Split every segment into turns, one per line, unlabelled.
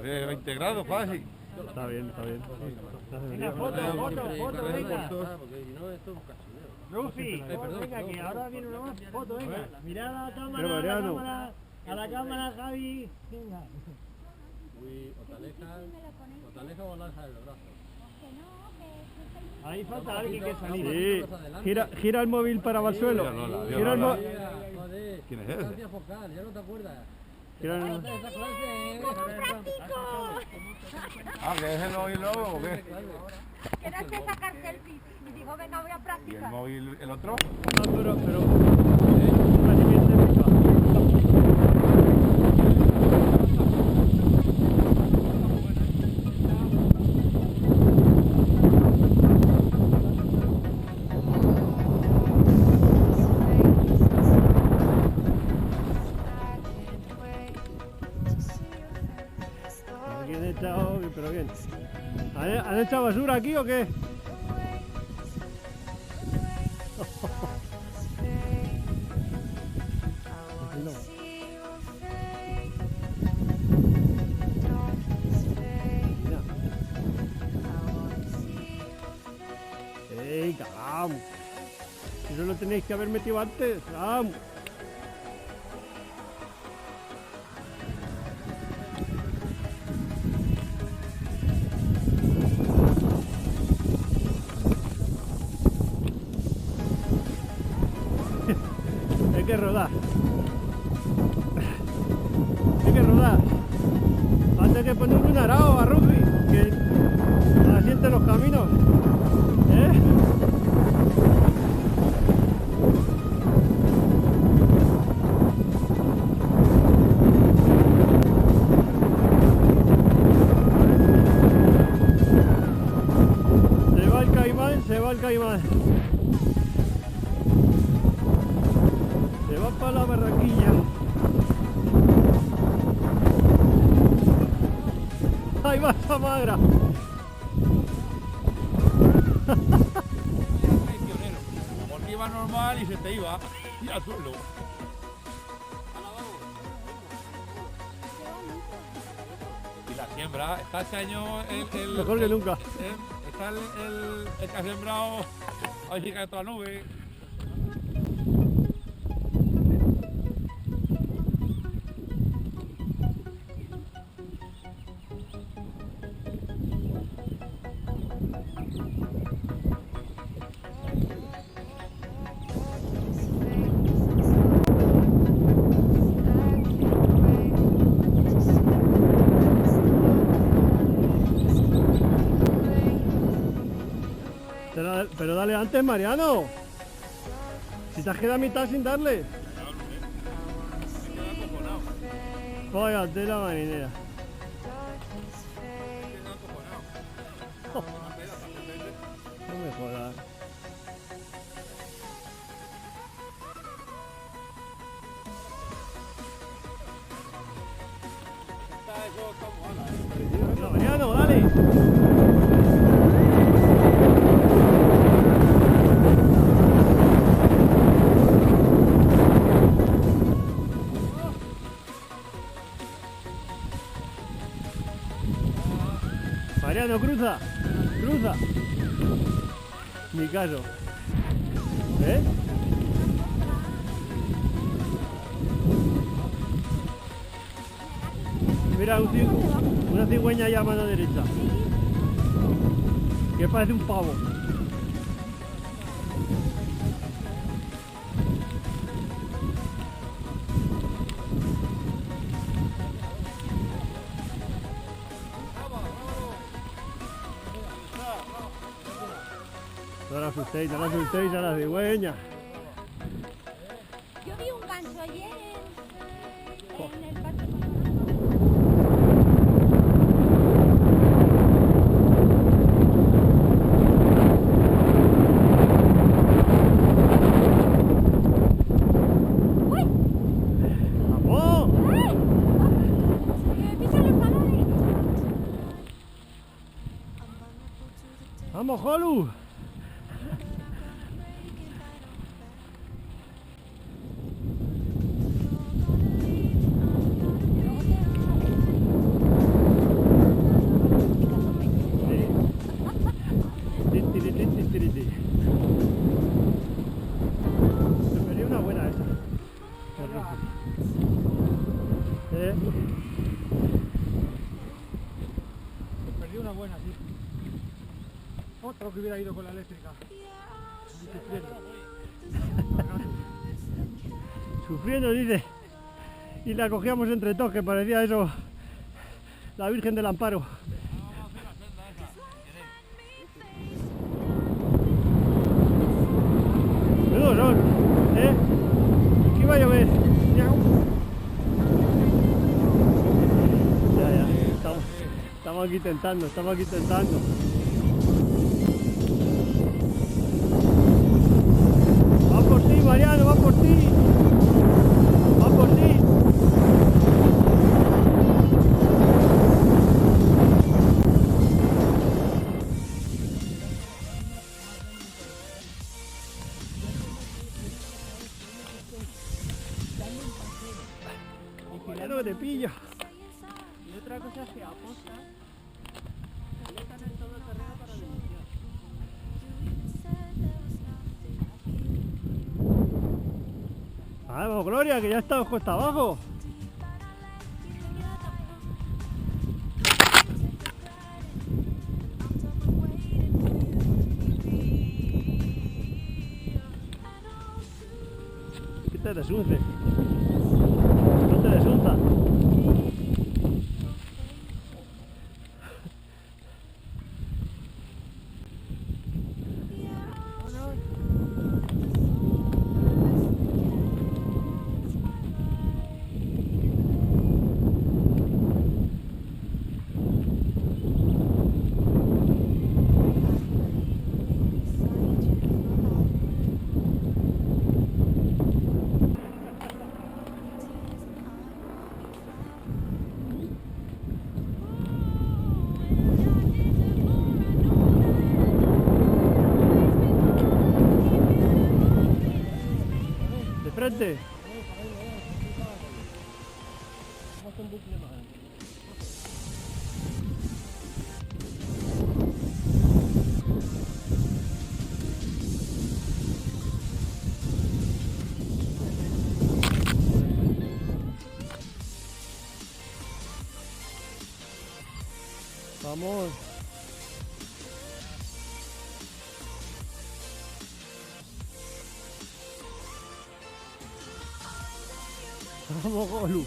De 20 grados fácil.
Está bien, está bien.
Venga, foto, venga. Rufi, venga, que ahora viene una más foto, venga. Mirad a la cámara, a la cámara, Javi. Venga.
¿Otaleja o lanza del brazo?
Ahí falta alguien que salir.
Sí, gira el móvil para el suelo. Gira el móvil.
¿Quién es ese?
Focal, ya no te acuerdas.
Gira el...
Ah, que es el móvil nuevo o qué.
Tienes que sacar selfies. Y digo, venga, voy a
¿Y el
practicar.
móvil, el otro?
No, pero... Pero bien. ¿Han echado basura aquí o qué? ¡Ey, cagamos! Eso lo tenéis que haber metido antes. ¡Vamos! Hay que rodar. Hay que rodar. Antes que ponerle un arao a Rufi, que asiente los caminos. Se va el caimán, se va el caimán. Se va para la barranquilla. Ahí va esa magra.
Porque iba normal y se te iba y al suelo. Y la siembra, está este año el
Mejor que nunca.
Está el que ha sembrado, a ver si cae toda la nube.
Pero dale antes, Mariano. Si te has quedado a mitad sin darle. Vaya, de la marinera. No me jodas. No, Mariano, dale. Mariano, cruza, cruza. Ni caso. ¿Eh? Mira, una cigüeña allá a mano derecha. Que parece un pavo. No la asustéis a la cigüeña.
Yo vi un ganso ayer en el parque. ¡Uy!
¡Vamos!
¡Písale el palade!
¡Vamos, Jolu! Otro que hubiera ido con la eléctrica. Sufriendo, dice. Y la cogíamos entre todos, que parecía eso la Virgen del Amparo. Menudos son, ¿eh? Aquí iba a llover. Ya, estamos aquí tentando, Va por ti, Mariano, va por ti. Va por ti. Mariano, que te pillo.
Y otra cosa es que aposta, se metan en todo el terreno para denunciar.
Vamos, Gloria, que ya estamos costa abajo. Que te desunce. No te desunza. De frente. Vamos. Vamos, Golu.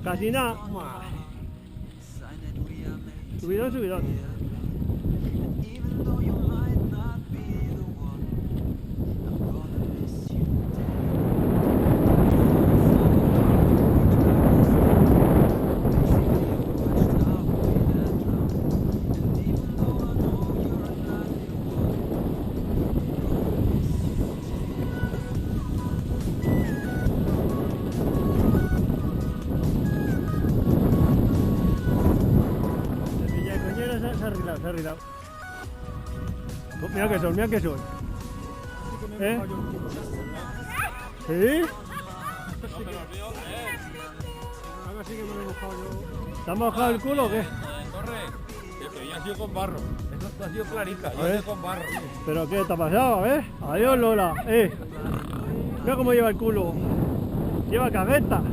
Casi nada. Subidón, subidón. Se ha arreglado. Mira que son, mira que son. ¿Eh? ¿Sí?
Ahora sí que me lo he mojado yo.
¿Te has mojado el culo o qué?
Torre, pero ya ha sido con barro. Esto ha sido clarita, ya ha sido con barro.
¿Pero qué te ha pasado? A ver. Adiós, Lola. Mira cómo lleva el culo. Lleva cagueta.